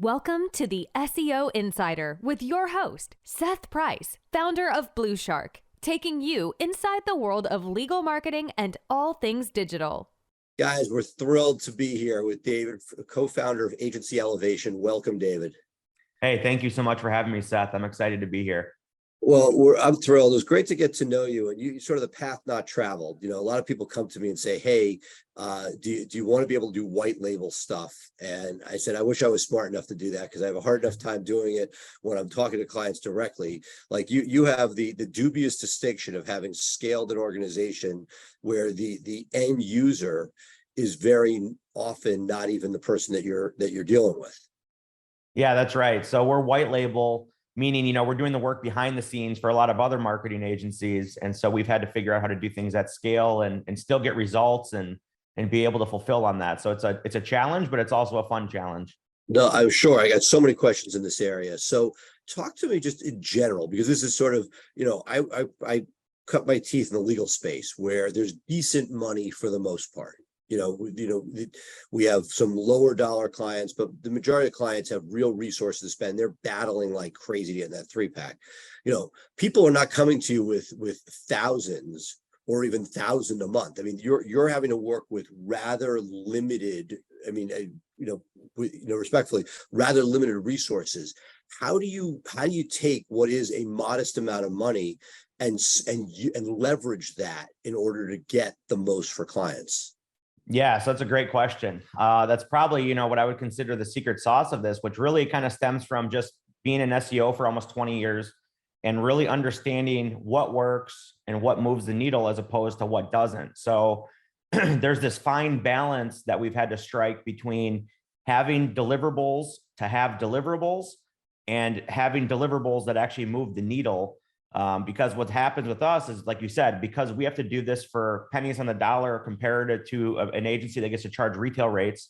Welcome to the SEO Insider with your host, Seth Price, founder of BluShark, taking you inside the world of legal marketing and all things digital. Guys, we're thrilled to be here with David, co-founder of Agency Elevation. Welcome, David. Hey, thank you so much for having me, Seth. I'm excited to be here. Well, I'm thrilled. It was great to get to know you, and you sort of the path not traveled. You know, a lot of people come to me and say, "Hey, do you want to be able to do white label stuff?" And I said, "I wish I was smart enough to do that because I have a hard enough time doing it when I'm talking to clients directly." Like you have the dubious distinction of having scaled an organization where the end user is very often not even the person that you're dealing with. Yeah, that's right. So we're white label, meaning, we're doing the work behind the scenes for a lot of other marketing agencies. And so we've had to figure out how to do things at scale and still get results and be able to fulfill on that. So it's a challenge, but it's also a fun challenge. No, I'm sure. I got so many questions in this area. So talk to me just in general, because this is sort of, I cut my teeth in the legal space where there's decent money for the most part. We have some lower dollar clients, but the majority of clients have real resources to spend. They're battling like crazy to get in that 3-pack. People are not coming to you with thousands or even 1,000 a month. I mean, you're having to work with rather limited, respectfully, rather limited resources. How do you take what is a modest amount of money and leverage that in order to get the most for clients? Yeah, so that's a great question. That's probably, what I would consider the secret sauce of this, which really kind of stems from just being an SEO for almost 20 years and really understanding what works and what moves the needle as opposed to what doesn't. So there's this fine balance that we've had to strike between having deliverables to have deliverables and having deliverables that actually move the needle. Because what happens with us is, like you said, because we have to do this for pennies on the dollar compared to an agency that gets to charge retail rates,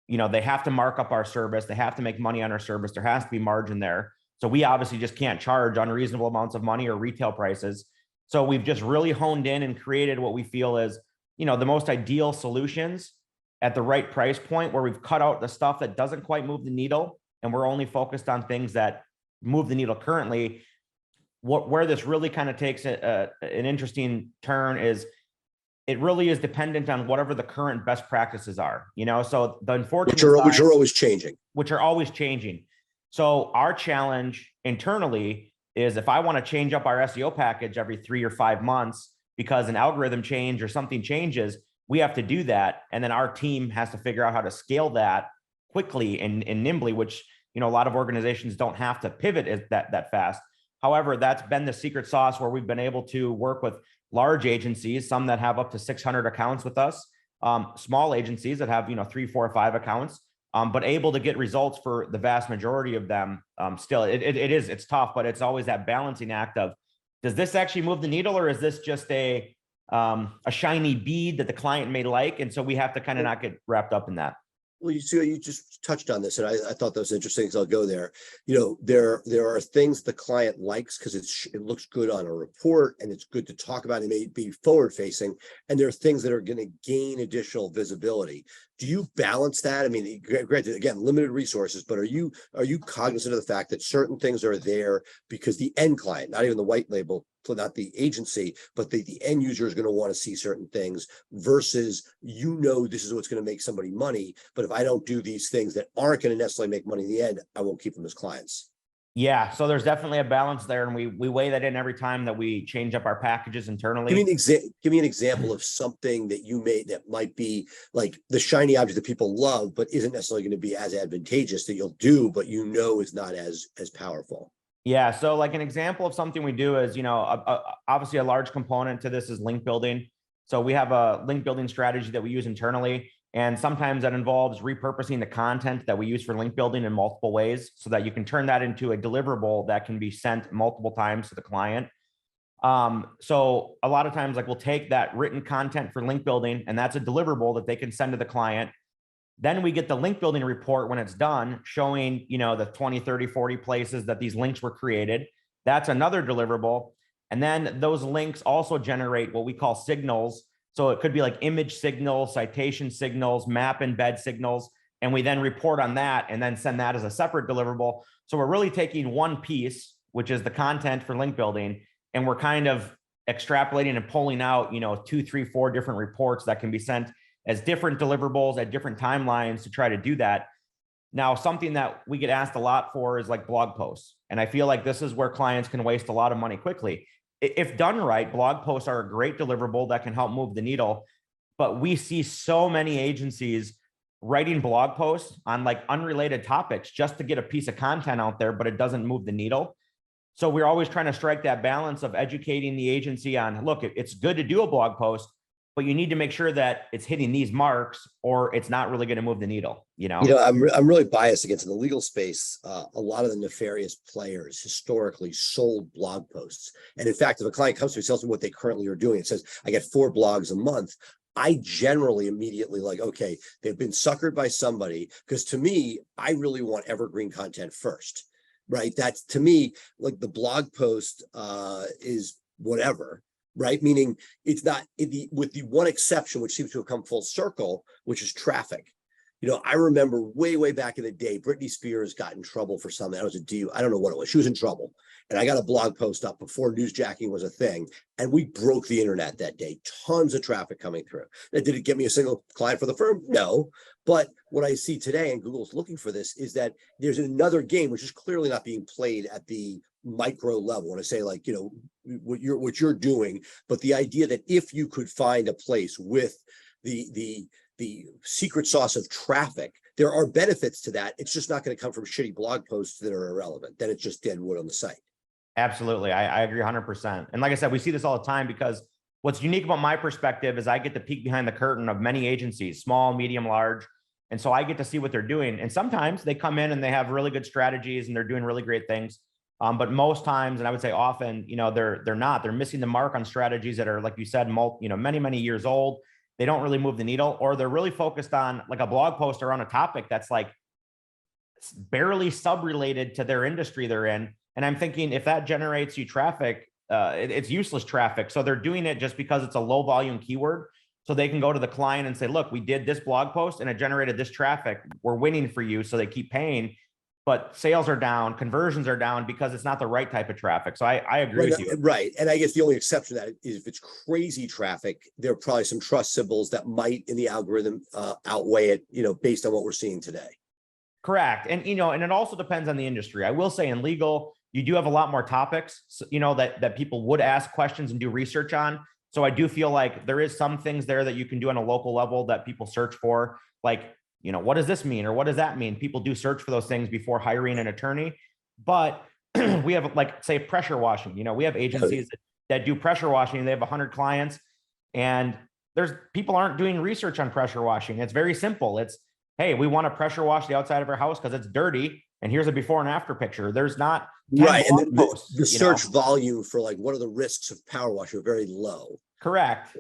they have to mark up our service. They have to make money on our service. There has to be margin there. So we obviously just can't charge unreasonable amounts of money or retail prices. So we've just really honed in and created what we feel is, the most ideal solutions at the right price point, where we've cut out the stuff that doesn't quite move the needle. And we're only focused on things that move the needle currently. Where this really kind of takes an interesting turn is it really is dependent on whatever the current best practices are, so the unfortunate which are always changing. So our challenge internally is, if I want to change up our SEO package every 3 or 5 months because an algorithm change or something changes, we have to do that. And then our team has to figure out how to scale that quickly and nimbly, which, a lot of organizations don't have to pivot that fast. However, that's been the secret sauce where we've been able to work with large agencies, some that have up to 600 accounts with us, small agencies that have, 3, 4, 5 accounts, but able to get results for the vast majority of them. Still, it's tough, but it's always that balancing act of, does this actually move the needle, or is this just a shiny bead that the client may like? And so we have to kind of not get wrapped up in that. Well, you just touched on this, and I thought that was interesting, so I'll go there. There are things the client likes because it looks good on a report and it's good to talk about. It may be forward facing, and there are things that are going to gain additional visibility. Do you balance that? I mean, granted, again, limited resources, but are you cognizant of the fact that certain things are there because the end client, not even the white label, not the agency, but the end user is going to want to see certain things versus, this is what's going to make somebody money. But if I don't do these things that aren't going to necessarily make money in the end, I won't keep them as clients. Yeah, so there's definitely a balance there, and we weigh that in every time that we change up our packages internally. Give me an example of something that you made that might be like the shiny object that people love, but isn't necessarily going to be as advantageous, that you'll do, but is not as powerful. Yeah, so like an example of something we do is, obviously a large component to this is link building. So we have a link building strategy that we use internally. And sometimes that involves repurposing the content that we use for link building in multiple ways so that you can turn that into a deliverable that can be sent multiple times to the client. So a lot of times, like, we'll take that written content for link building, and that's a deliverable that they can send to the client. Then we get the link building report when it's done, showing, the 20, 30, 40 places that these links were created. That's another deliverable. And then those links also generate what we call signals. So it could be like image signals, citation signals, map embed signals. and we then report on that and then send that as a separate deliverable. So we're really taking one piece, which is the content for link building, and we're kind of extrapolating and pulling out, 2, 3, 4 different reports that can be sent as different deliverables at different timelines to try to do that. Now, something that we get asked a lot for is like blog posts. And I feel like this is where clients can waste a lot of money quickly. If done right, blog posts are a great deliverable that can help move the needle. But we see so many agencies writing blog posts on like unrelated topics just to get a piece of content out there, but it doesn't move the needle. So we're always trying to strike that balance of educating the agency on, look, it's good to do a blog post, but you need to make sure that it's hitting these marks or it's not really going to move the needle, I'm really biased against in the legal space. A lot of the nefarious players historically sold blog posts. And in fact, if a client comes to me and tells me what they currently are doing, it says, I get 4 blogs a month. I generally immediately like, okay, they've been suckered by somebody, because to me, I really want evergreen content first, right? That's to me, like the blog post is whatever. Right? Meaning it's not with the one exception, which seems to have come full circle, which is traffic. I remember way back in the day, Britney Spears got in trouble for something. I don't know what it was. She was in trouble. And I got a blog post up before newsjacking was a thing. And we broke the internet that day. Tons of traffic coming through. Now, did it get me a single client for the firm? No. But what I see today, and Google's looking for this, is that there's another game, which is clearly not being played at the micro level. And I say, like, what you're doing, but the idea that if you could find a place with the secret sauce of traffic, there are benefits to that. It's just not going to come from shitty blog posts that are irrelevant. Then it's just dead wood on the site. Absolutely. I agree 100%. And like I said, we see this all the time, because what's unique about my perspective is I get to peek behind the curtain of many agencies, small, medium, large. And so I get to see what they're doing. And sometimes they come in and they have really good strategies and they're doing really great things. But most times, and I would say often, they're missing the mark on strategies that are, like you said, many years old. They don't really move the needle, or they're really focused on like a blog post or on a topic that's like barely sub-related to their industry they're in. And I'm thinking, if that generates you traffic, it's useless traffic. So they're doing it just because it's a low volume keyword. So they can go to the client and say, look, we did this blog post and it generated this traffic. We're winning for you. So they keep paying. But sales are down, conversions are down because it's not the right type of traffic. So I agree with you. Right. And I guess the only exception to that is if it's crazy traffic, there are probably some trust symbols that might in the algorithm outweigh it, based on what we're seeing today. Correct. And, and it also depends on the industry. I will say in legal, you do have a lot more topics, that people would ask questions and do research on. So I do feel like there is some things there that you can do on a local level that people search for, like, what does this mean? Or what does that mean? People do search for those things before hiring an attorney. But we have, like, say, pressure washing. We have agencies that do pressure washing, and they have 100 clients, and people aren't doing research on pressure washing. It's very simple. It's, hey, we want to pressure wash the outside of our house because it's dirty, and here's a before and after picture. There's not right. And the search volume for, like, what are the risks of power wash are very low. Correct.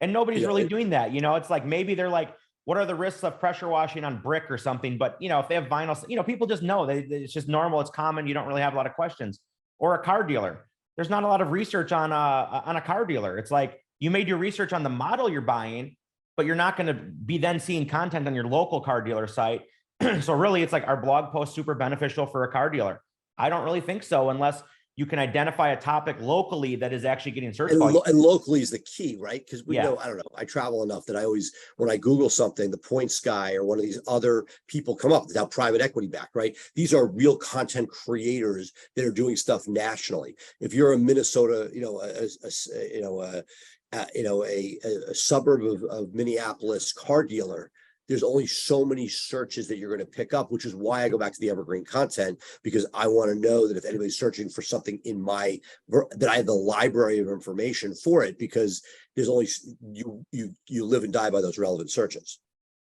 And nobody's really doing that. It's like, maybe they're like, what are the risks of pressure washing on brick or something? But, if they have vinyl, people just know it's just normal. It's common. You don't really have a lot of questions. Or a car dealer. There's not a lot of research on a car dealer. It's like, you made your research on the model you're buying, but you're not going to be then seeing content on your local car dealer site. So really, it's like, our blog post super beneficial for a car dealer? I don't really think so, unless you can identify a topic locally that is actually getting search volume. And locally is the key, right? Because we know, I don't know, I travel enough that I always, when I Google something, the Point Sky or one of these other people come up without private equity back, right? These are real content creators that are doing stuff nationally. If you're a Minnesota, a suburb of Minneapolis car dealer, there's only so many searches that you're going to pick up, which is why I go back to the evergreen content, because I want to know that if anybody's searching for something that I have the library of information for it, because there's only you live and die by those relevant searches.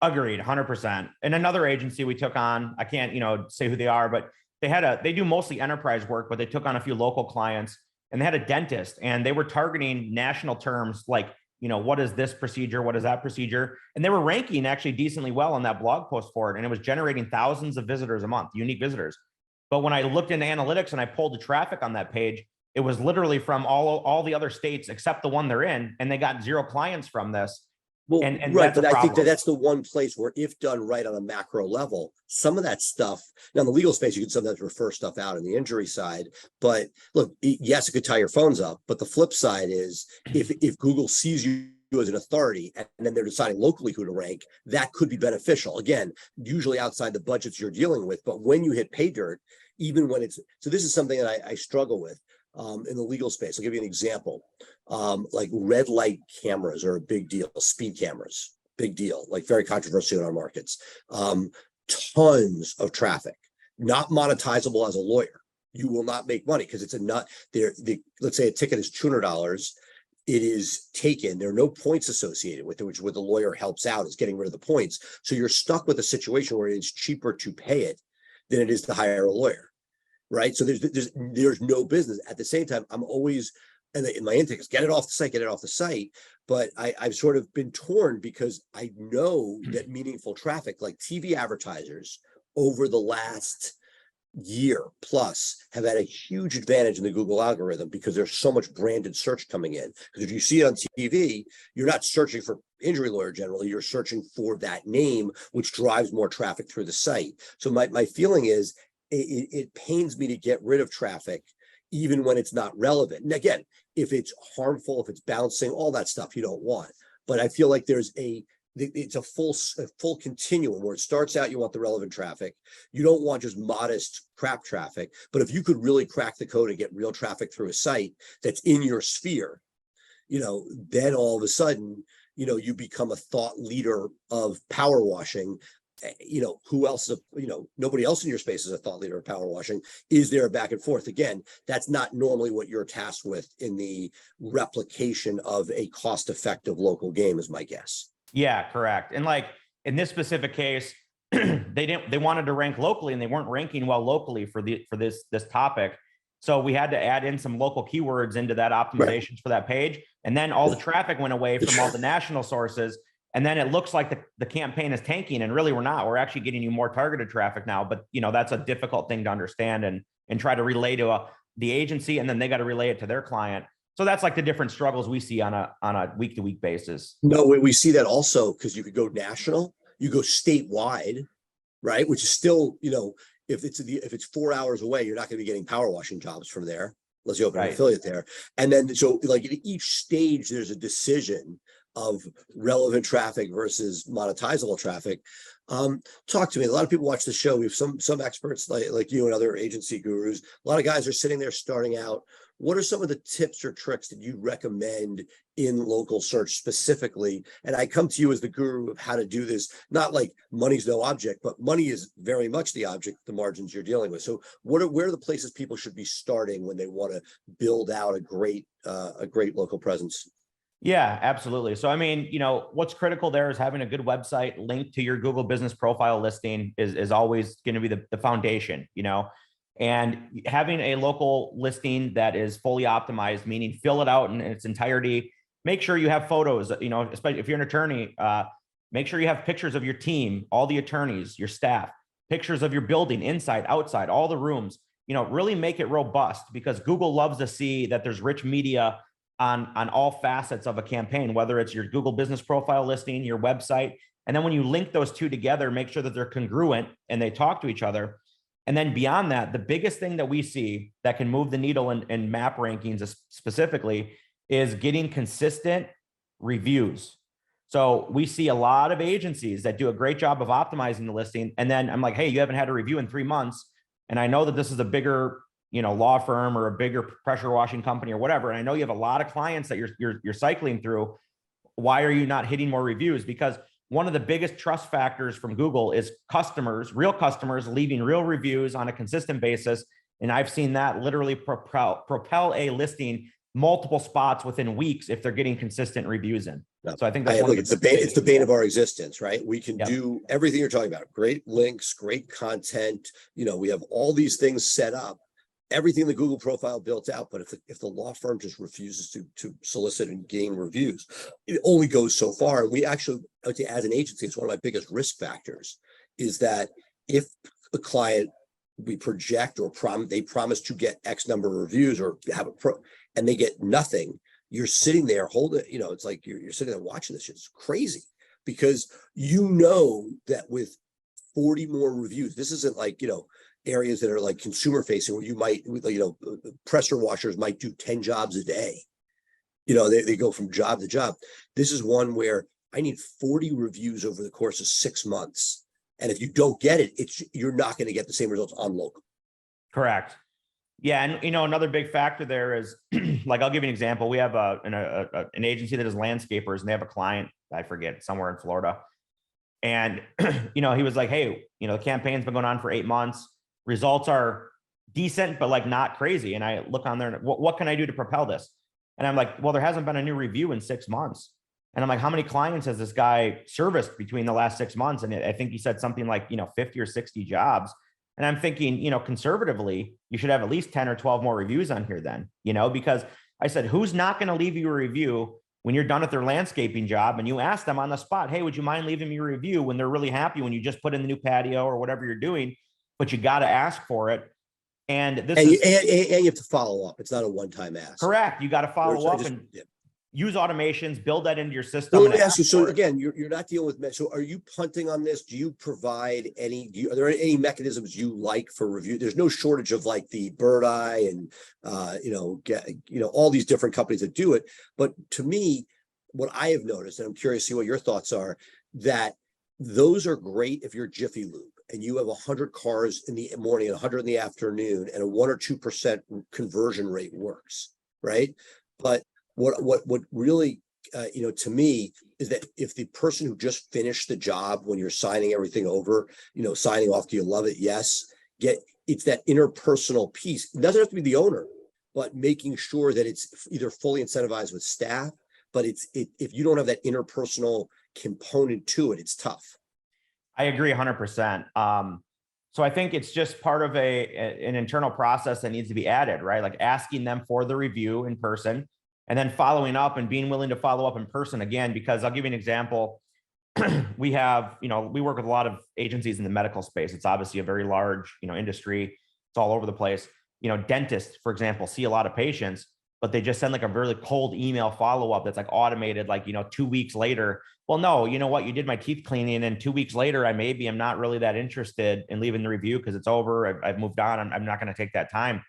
Agreed, 100%. And another agency we took on, I can't, say who they are, but they do mostly enterprise work, but they took on a few local clients, and they had a dentist, and they were targeting national terms like, what is this procedure? What is that procedure? And they were ranking actually decently well on that blog post for it. And it was generating thousands of visitors a month, unique visitors. But when I looked into analytics and I pulled the traffic on that page, it was literally from all the other states except the one they're in. And they got 0 clients from this. Well, And right, that's a but I think that problem. that's the one place where, if done right on a macro level, some of that stuff. Now, in the legal space, you can sometimes refer stuff out in the injury side. But look, yes, it could tie your phones up. But the flip side is, if Google sees you as an authority and then they're deciding locally who to rank, that could be beneficial. Again, usually outside the budgets you're dealing with. But when you hit pay dirt, even when it's so, this is something that I struggle with in the legal space. I'll give you an example. Like red light cameras are a big deal. Speed cameras, big deal, like very controversial in our markets. Tons of traffic, not monetizable as a lawyer. You will not make money because it's a nut there. Let's say a ticket is $200. It is taken. There are no points associated with it, which where the lawyer helps out is getting rid of the points. So you're stuck with a situation where it's cheaper to pay it than it is to hire a lawyer. Right. So there's no business. At the same time, I'm always, and my intake is get it off the site, get it off the site. But I've sort of been torn because I know that meaningful traffic, like TV advertisers over the last year plus, have had a huge advantage in the Google algorithm because there's so much branded search coming in. Because if you see it on TV, you're not searching for injury lawyer generally, you're searching for that name, which drives more traffic through the site. So my feeling is, it pains me to get rid of traffic, even when it's not relevant. And again, if it's harmful, if it's bouncing, all that stuff you don't want. But I feel like it's a full continuum where it starts out, you want the relevant traffic. You don't want just modest crap traffic. But if you could really crack the code and get real traffic through a site that's in your sphere, then all of a sudden, you become a thought leader of power washing. Who else, nobody else in your space is a thought leader of power washing. Is there a back and forth? Again, that's not normally what you're tasked with in the replication of a cost-effective local game, is my guess. Yeah, correct. And like in this specific case, they wanted to rank locally and they weren't ranking well locally for this topic. So we had to add in some local keywords into that optimizations for that page. And then all the traffic went away from all the national sources. And then it looks like the campaign is tanking, and really we're not. We're actually getting you more targeted traffic now. But that's a difficult thing to understand and try to relay to the agency, and then they got to relay it to their client. So that's like the different struggles we see on a week-to-week basis. No, we see that also because you could go national, you go statewide, right? Which is still, if it's 4 hours away, you're not going to be getting power washing jobs from there unless you open an affiliate there. And then so like at each stage, there's a decision of relevant traffic versus monetizable traffic. Talk to me. A lot of people watch the show. We have some experts like you and other agency gurus. A lot of guys are sitting there starting out. What are some of the tips or tricks that you recommend in local search specifically? And I come to you as the guru of how to do this. Not like money's no object, but money is very much the object, the margins you're dealing with. So where are the places people should be starting when they want to build out a great local presence? Yeah, absolutely. So, I mean, what's critical there is having a good website linked to your Google business profile listing is always going to be the foundation, and having a local listing that is fully optimized, meaning fill it out in its entirety. Make sure you have photos, especially if you're an attorney, make sure you have pictures of your team, all the attorneys, your staff, pictures of your building, inside, outside, all the rooms, really make it robust, because Google loves to see that there's rich media on all facets of a campaign, whether it's your Google business profile listing, your website. And then when you link those two together, make sure that they're congruent and they talk to each other. And then beyond that, the biggest thing that we see that can move the needle in map rankings specifically is getting consistent reviews. So we see a lot of agencies that do a great job of optimizing the listing. And then I'm like, hey, you haven't had a review in 3 months. And I know that this is a bigger law firm or a bigger pressure washing company or whatever. And I know you have a lot of clients that you're cycling through. Why are you not hitting more reviews? Because one of the biggest trust factors from Google is real customers leaving real reviews on a consistent basis. And I've seen that literally propel a listing multiple spots within weeks if they're getting consistent reviews in. So I think that's it's the bane of our existence, right? We can do everything you're talking about. Great links, great content. We have all these things set up. Everything the Google profile built out, but if the law firm just refuses to solicit and gain reviews, it only goes so far. And we actually, as an agency, it's one of my biggest risk factors, is that if the client, we project or they promise to get X number of reviews or have and they get nothing, you're sitting there holding, it's like you're sitting there watching this shit. It's crazy because you know that with 40 more reviews, this isn't like, areas that are like consumer facing where you might, pressure washers might do 10 jobs a day. They go from job to job. This is one where I need 40 reviews over the course of 6 months. And if you don't get it, you're not going to get the same results on local. Correct. Yeah. And, another big factor there is like, I'll give you an example. We have an agency that is landscapers, and they have a client, I forget, somewhere in Florida. And, he was like, hey, the campaign's been going on for 8 months. Results are decent, but like not crazy. And I look on there and what can I do to propel this? And I'm like, well, there hasn't been a new review in 6 months. And I'm like, how many clients has this guy serviced between the last 6 months? And I think he said something like, 50 or 60 jobs. And I'm thinking, conservatively, you should have at least 10 or 12 more reviews on here then, because I said, who's not going to leave you a review when you're done with their landscaping job and you ask them on the spot, hey, would you mind leaving me a review when they're really happy when you just put in the new patio or whatever you're doing, but you got to ask for it. And this and you have to follow up. It's not a one-time ask. Correct. You got to follow up and use automations, build that into your system. Well, let me ask you. So again, you're not dealing with. So are you punting on this? Do you provide any? Are there any mechanisms you like for review? There's no shortage of like the Bird Eye and all these different companies that do it. But to me, what I have noticed, and I'm curious to see what your thoughts are, that those are great if you're Jiffy Lube and you have 100 cars in the morning and 100 in the afternoon, and a 1 or 2% conversion rate works, right? But what really, to me is that if the person who just finished the job when you're signing everything over, signing off, do you love it? Yes. It's that interpersonal piece. It doesn't have to be the owner, but making sure that it's either fully incentivized with staff, but if you don't have that interpersonal component to it, it's tough. I agree 100%. So I think it's just part of an internal process that needs to be added, right? Like asking them for the review in person, and then following up and being willing to follow up in person again, because I'll give you an example. We have, we work with a lot of agencies in the medical space. It's obviously a very large, industry. It's all over the place. Dentists, for example, see a lot of patients, but they just send like a really cold email follow-up that's like automated, like, 2 weeks later. Well, no, you know what? You did my teeth cleaning, and 2 weeks later, I'm not really that interested in leaving the review because it's over. I've moved on. I'm not going to take that time.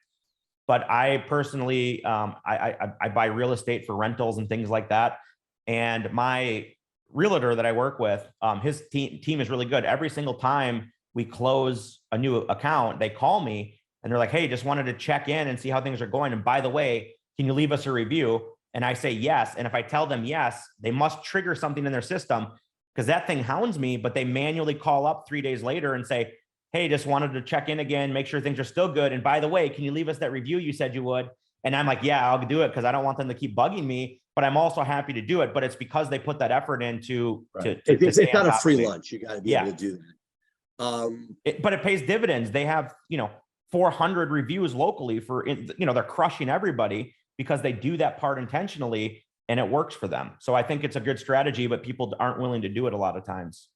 But I personally, I buy real estate for rentals and things like that. And my realtor that I work with, his team is really good. Every single time we close a new account, they call me and they're like, hey, just wanted to check in and see how things are going. And by the way, can you leave us a review? And I say yes. And if I tell them yes, they must trigger something in their system, because that thing hounds me, but they manually call up 3 days later and say, hey, just wanted to check in again, make sure things are still good. And by the way, can you leave us that review you said you would? And I'm like, yeah, I'll do it, because I don't want them to keep bugging me, but I'm also happy to do it. But it's because they put that effort into. Right. It's not a free lunch. You got to be able to do that. But it pays dividends. They have, 400 reviews locally for, they're crushing everybody because they do that part intentionally and it works for them. So I think it's a good strategy, but people aren't willing to do it a lot of times.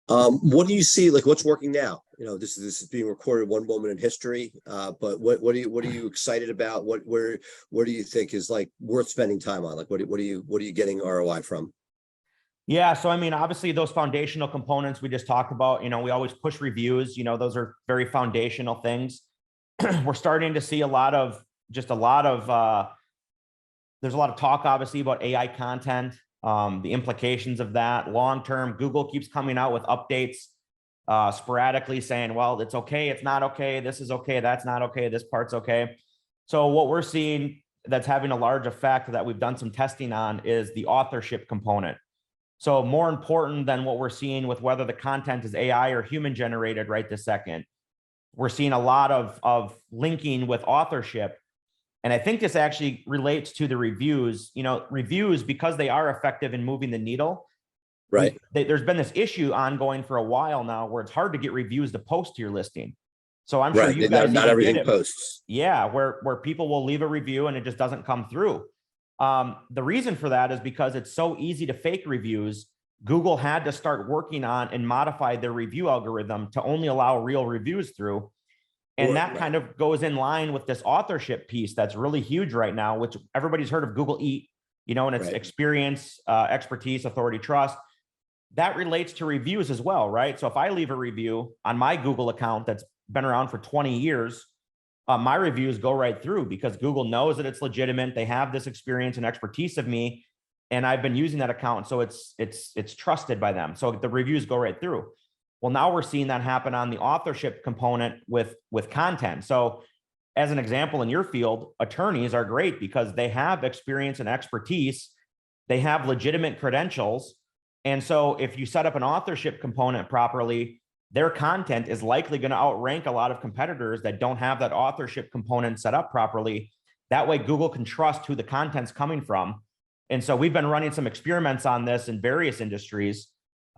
What do you see? Like, what's working now? This is being recorded one moment in history. But what are you excited about? Where do you think is like worth spending time on? Like, what are you getting ROI from? Yeah. So, obviously those foundational components we just talked about, we always push reviews, those are very foundational things. We're starting to see there's a lot of talk, obviously, about AI content, the implications of that long-term. Google keeps coming out with updates sporadically saying, well, it's okay, it's not okay, this is okay, that's not okay, this part's okay. So what we're seeing that's having a large effect that we've done some testing on is the authorship component. So more important than what we're seeing with whether the content is AI or human generated right this second, we're seeing a lot of linking with authorship. And I think this actually relates to the reviews. Reviews, because they are effective in moving the needle. Right. There's been this issue ongoing for a while now where it's hard to get reviews to post to your listing. So I'm sure you guys not everything posts. Yeah, where people will leave a review and it just doesn't come through. The reason for that is because it's so easy to fake reviews. Google had to start working on and modify their review algorithm to only allow real reviews through. And that kind of goes in line with this authorship piece that's really huge right now, which everybody's heard of Google Eat, and it's experience, expertise, authority, trust. That relates to reviews as well, right? So if I leave a review on my Google account that's been around for 20 years, my reviews go right through because Google knows that it's legitimate. They have this experience and expertise of me, and I've been using that account. So it's trusted by them. So the reviews go right through. Well, now we're seeing that happen on the authorship component with content. So as an example, in your field, attorneys are great because they have experience and expertise. They have legitimate credentials. And so if you set up an authorship component properly, their content is likely going to outrank a lot of competitors that don't have that authorship component set up properly. That way, Google can trust who the content's coming from. And so we've been running some experiments on this in various industries,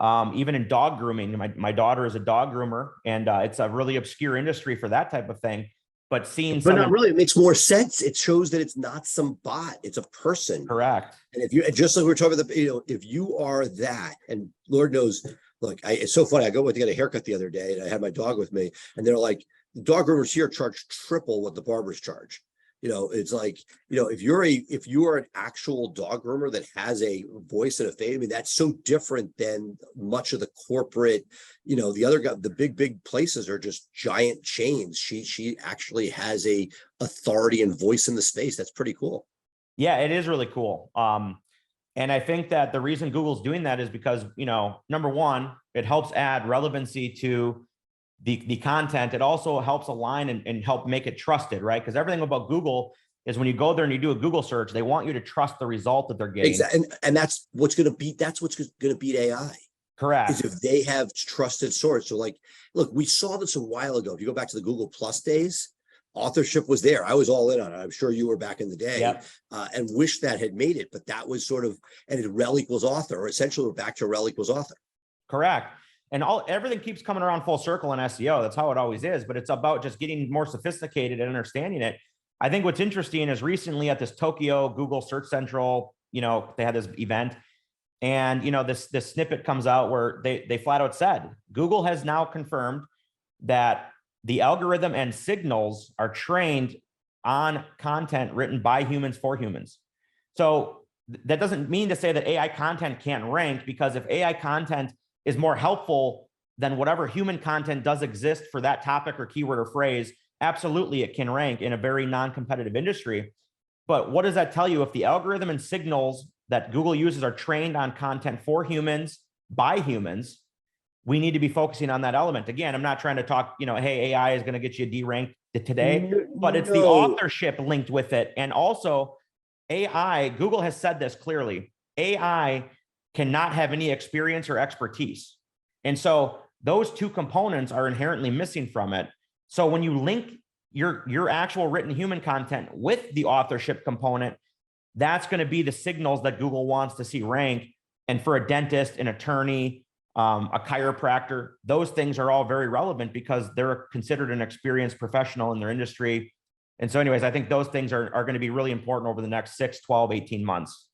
even in dog grooming. My daughter is a dog groomer, and it's a really obscure industry for that type of thing. But not really, it makes more sense. It shows that it's not some bot; it's a person. Correct. And if you, just like we were talking about, if you are that, and Lord knows, look, it's so funny. I went to get a haircut the other day, and I had my dog with me, and they're like, the dog groomers here charge triple what the barbers charge. It's like, if you are an actual dog groomer that has a voice and a face, I mean, that's so different than much of the corporate, the other guy, the big places are just giant chains. She actually has a authority and voice in the space. That's pretty cool. Yeah, it is really cool. And I think that the reason Google's doing that is because, number one, it helps add relevancy to the content. It also helps align and help make it trusted, right? Because everything about Google is when you go there and you do a Google search, they want you to trust the result that they're getting. Exactly. And that's what's going to beat AI. Correct. Is if they have trusted source. So like, look, we saw this a while ago. If you go back to the Google Plus days, authorship was there. I was all in on it. I'm sure you were back in the day. Yep. And wish that had made it, but that was sort of, and it rel equals author, or essentially we're back to rel equals author. Correct. And everything keeps coming around full circle in SEO. That's how it always is, but it's about just getting more sophisticated and understanding it. I think what's interesting is recently at this Tokyo Google Search Central, they had this event, and this snippet comes out where they flat out said, Google has now confirmed that the algorithm and signals are trained on content written by humans for humans. So that doesn't mean to say that AI content can't rank, because if AI content is more helpful than whatever human content does exist for that topic or keyword or phrase, absolutely it can rank in a very non-competitive industry. But what does that tell you? If the algorithm and signals that Google uses are trained on content for humans by humans, we need to be focusing on that element. Again, I'm not trying to talk, hey, AI is going to get you deranked today, but it's the authorship linked with it. And also AI, Google has said this clearly, AI cannot have any experience or expertise. And so those two components are inherently missing from it. So when you link your actual written human content with the authorship component, that's going to be the signals that Google wants to see rank. And for a dentist, an attorney, a chiropractor, those things are all very relevant because they're considered an experienced professional in their industry. And so anyways, I think those things are going to be really important over the next 6, 12, 18 months.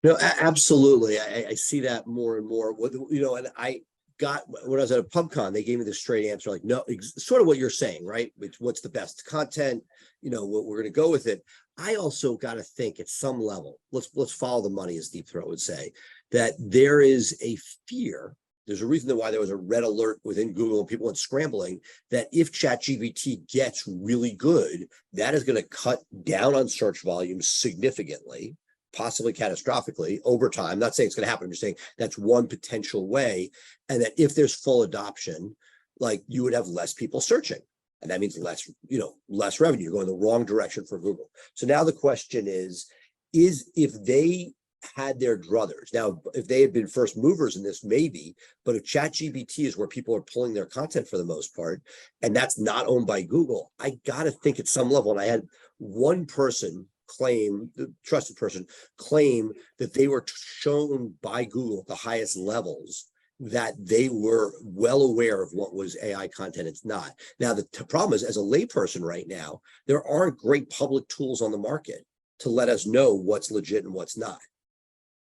No, absolutely. I see that more and more. And I got, when I was at a PubCon, they gave me the straight answer, like, no, sort of what you're saying, right? What's the best content? What we're going to go with it. I also got to think at some level, let's follow the money, as Deep Throat would say, that there is a fear. There's a reason why there was a red alert within Google and people went scrambling, that if ChatGPT gets really good, that is going to cut down on search volumes significantly, possibly catastrophically over time. I'm not saying it's going to happen. I'm just saying that's one potential way. And that if there's full adoption, like, you would have less people searching. And that means less revenue. You're going the wrong direction for Google. So now the question is if they had their druthers. Now, if they had been first movers in this, maybe, but if ChatGPT is where people are pulling their content for the most part, and that's not owned by Google, I got to think at some level, and I had one person claim, the trusted person claim, that they were shown by Google at the highest levels that they were well aware of what was AI content. It's not. Now, the problem is, as a layperson right now, there aren't great public tools on the market to let us know what's legit and what's not.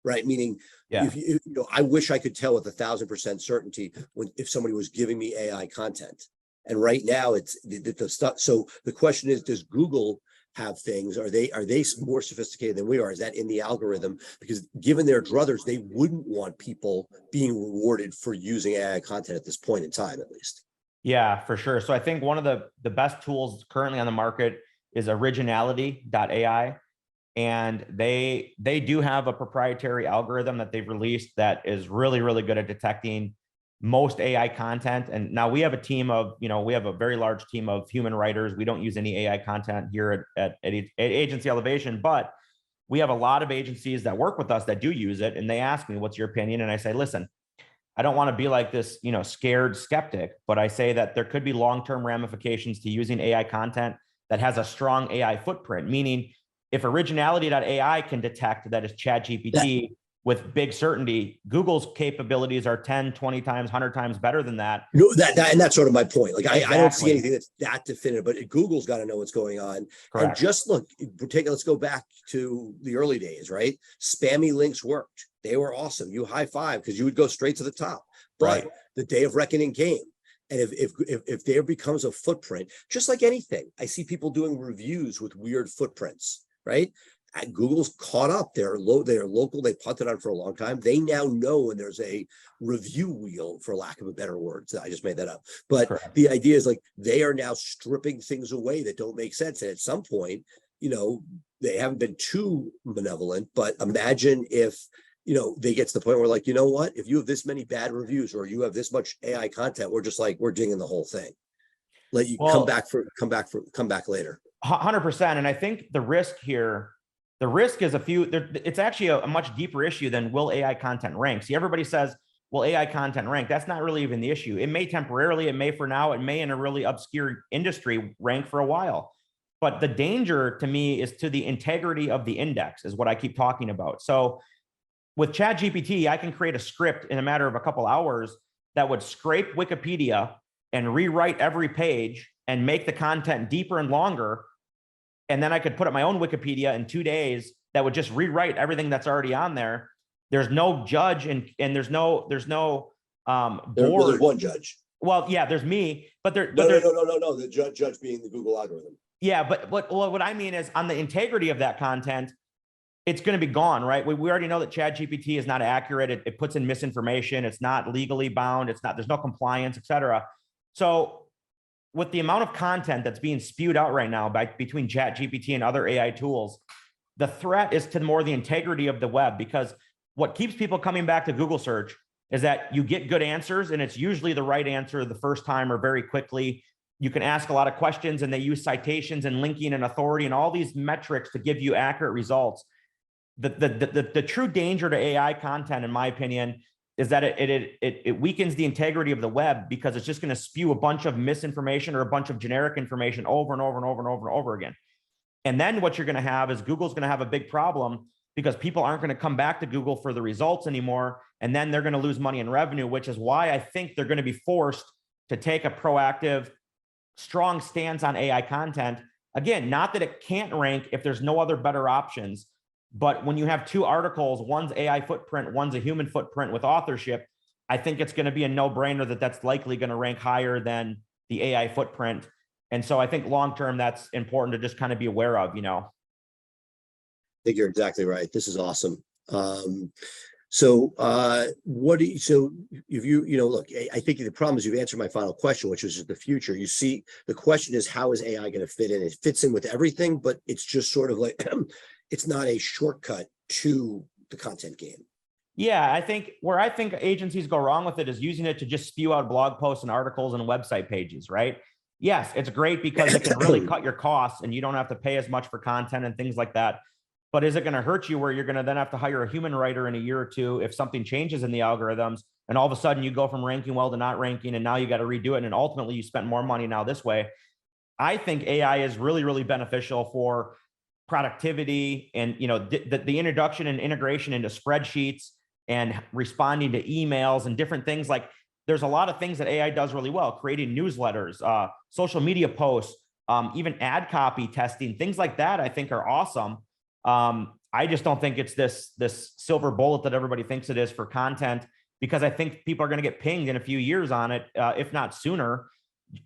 Right? Meaning, I wish I could tell with 1,000% certainty if somebody was giving me AI content. And right now it's the stuff. So the question is, does Google have things? Are they more sophisticated than we are? Is that in the algorithm? Because given their druthers, they wouldn't want people being rewarded for using AI content at this point in time, at least. Yeah, for sure. So I think one of the best tools currently on the market is originality.ai. And they do have a proprietary algorithm that they've released that is really, really good at detecting most AI content. And now we have a team of, we have a very large team of human writers. We don't use any AI content here at Agency Elevation, but we have a lot of agencies that work with us that do use it. And they ask me, what's your opinion? And I say, listen, I don't want to be like this, scared skeptic, but I say that there could be long-term ramifications to using AI content that has a strong AI footprint, meaning if originality.ai can detect that it's ChatGPT with big certainty, Google's capabilities are 10, 20 times, 100 times better than that. No, and that's sort of my point. Like, Exactly. I don't see anything that's that definitive, but Google's got to know what's going on. Correct. And just look, let's go back to the early days, right? Spammy links worked. They were awesome. You high five because you would go straight to the top. But the day of reckoning came. And if there becomes a footprint, just like anything, I see people doing reviews with weird footprints, right? Google's caught up. They're local. They punted on for a long time. They now know when there's a review wheel, for lack of a better word. I just made that up. But Correct. The idea is like they are now stripping things away that don't make sense. And at some point, they haven't been too malevolent, but imagine if, they get to the point where like, you know what, if you have this many bad reviews or you have this much AI content, we're dinging the whole thing. Let you come back later. 100%. And I think the risk is it's actually a much deeper issue than will AI content rank. See, everybody says, will AI content rank? That's not really even the issue. It may temporarily, it may for now, it may in a really obscure industry rank for a while. But the danger to me is to the integrity of the index is what I keep talking about. So with ChatGPT, I can create a script in a matter of a couple hours that would scrape Wikipedia and rewrite every page and make the content deeper and longer. And then I could put up my own Wikipedia in 2 days that would just rewrite everything that's already on there. There's no judge and there's no board. There's one judge. Well, yeah, there's me, but no. The judge being the Google algorithm. Yeah, but what I mean is on the integrity of that content, it's going to be gone, right? We already know that ChatGPT is not accurate. It puts in misinformation. It's not legally bound. There's no compliance, et cetera. So with the amount of content that's being spewed out right now between ChatGPT and other AI tools, the threat is to more the integrity of the web, because what keeps people coming back to Google search is that you get good answers and it's usually the right answer the first time or very quickly. You can ask a lot of questions and they use citations and linking and authority and all these metrics to give you accurate results. The true danger to AI content, in my opinion, is that it weakens the integrity of the web because it's just going to spew a bunch of misinformation or a bunch of generic information over and over and over and over and over again. And then what you're going to have is Google's going to have a big problem because people aren't going to come back to Google for the results anymore. And then they're going to lose money and revenue, which is why I think they're going to be forced to take a proactive, strong stance on AI content. Again, not that it can't rank if there's no other better options. But when you have two articles, one's AI footprint, one's a human footprint with authorship, I think it's going to be a no-brainer that's likely going to rank higher than the AI footprint. And so I think long-term, that's important to just kind of be aware of, I think you're exactly right. This is awesome. So if look, I think the problem is you've answered my final question, which is the future. You see, the question is, how is AI going to fit in? It fits in with everything, but it's just sort of like, it's not a shortcut to the content game. Yeah, I think agencies go wrong with it is using it to just spew out blog posts and articles and website pages, right? Yes, it's great because it can really cut your costs and you don't have to pay as much for content and things like that. But is it going to hurt you where you're going to then have to hire a human writer in a year or two if something changes in the algorithms and all of a sudden you go from ranking well to not ranking and now you got to redo it and ultimately you spent more money now this way? I think AI is really, really beneficial for productivity and the introduction and integration into spreadsheets and responding to emails and different things. Like there's a lot of things that AI does really well, creating newsletters, social media posts, even ad copy testing, things like that I think are awesome. I just don't think it's this silver bullet that everybody thinks it is for content, because I think people are going to get pinged in a few years on it, if not sooner.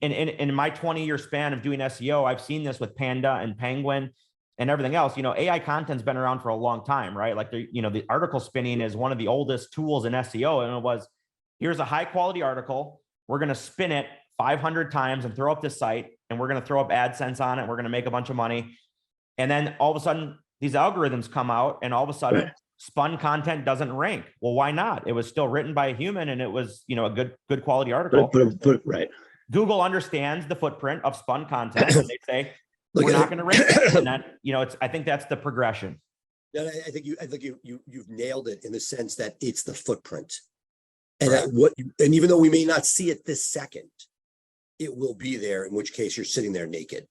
in my 20-year span of doing SEO, I've seen this with Panda and Penguin and everything else. AI content's been around for a long time, right? Like the article spinning is one of the oldest tools in SEO. And it was, here's a high quality article. We're going to spin it 500 times and throw up this site, and we're going to throw up AdSense on it. We're going to make a bunch of money. And then all of a sudden these algorithms come out, and all of a sudden spun content doesn't rank. Well, why not? It was still written by a human, and it was, a good quality article. Right. Google understands the footprint of spun content, and they say, we're not going to rank it. And that, I think that's the progression. No, I think you've nailed it in the sense that it's the footprint. And Right. and even though we may not see it this second, it will be there, in which case you're sitting there naked.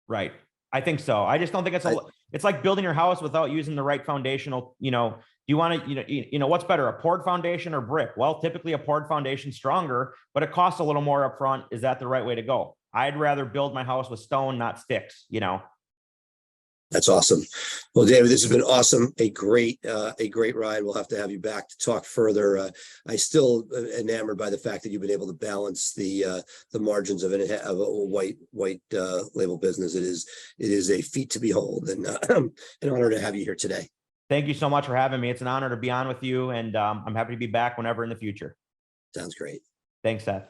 Right. I think so. I just don't think it's like building your house without using the right foundational, do you want to, what's better, a poured foundation or brick? Well, typically a poured foundation stronger, but it costs a little more upfront. Is that the right way to go? I'd rather build my house with stone, not sticks, That's awesome. Well, David, this has been awesome. A great ride. We'll have to have you back to talk further. I still enamored by the fact that you've been able to balance the margins of a white label business. It is a feat to behold, and an honor to have you here today. Thank you so much for having me. It's an honor to be on with you, and I'm happy to be back whenever in the future. Sounds great. Thanks, Seth.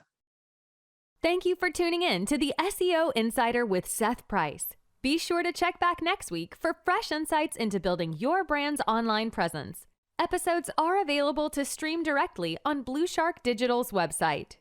Thank you for tuning in to the SEO Insider with Seth Price. Be sure to check back next week for fresh insights into building your brand's online presence. Episodes are available to stream directly on BluShark Digital's website.